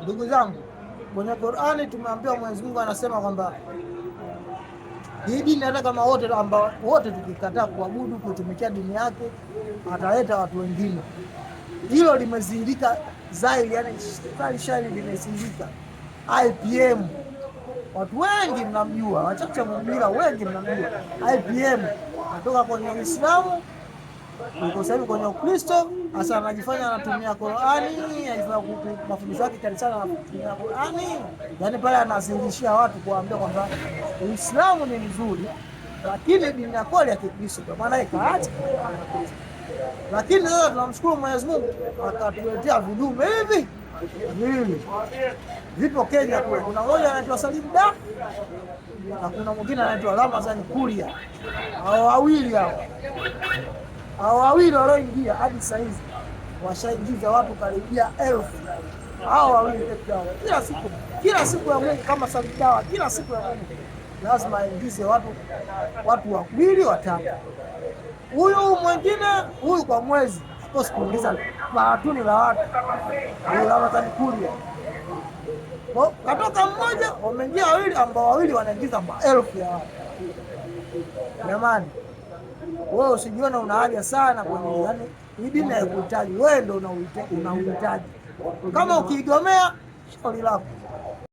Ndugu zangu, kwenye Qur'ani tumeambiwa, Mwenyezi Mungu anasema kwamba hii dini hata kama wote tukikataa kuabudu kutumikia dini yake, ataleta watu wengine. Hilo limezindika zaidi, yani shari limezindika. IPM watu wengi mnamjua, wachache mnamjua, wengi mnamjua. IPM natoka kwenye Uislamu, yuko sasa kwenye Ukristo. Hasa anajifanya anatumia Qur'ani, anajifanya mafundisho yake kanisani anatumia Qur'ani. Yani pale anazindishia watu kuambia kwamba Uislamu ni mzuri, lakini dini ya kweli ya Kikristo kwa maana ikaacha. Lakini sasa tunamshukuru Mwenyezi Mungu akatuletea vidume hivi viwili. Vipo Kenya kule, kuna mmoja anaitwa Salim Da na kuna mwingine anaitwa Ramadhani Kuria. Hao wawili walioingia hadi sasa hivi washaingiza watu karibia 1000. Hao wawili pekee yao kila siku ya Mungu, kama Salim Da kila siku ya Mungu lazima aingize watu wawili watatu. Huyu mwingine huyu kwa mwezi supposed kuingiza maratuni la watu. Huyu Ramadhani Kuria katoka mmoja, wameingia wawili, ambao wawili wanaingiza maelfu ya watu. Jamani, wewe usijione una haja sana kwenye, yani hii dini haikuhitaji, wewe ndio unauhitaji. Kama ukiigomea shauri lako.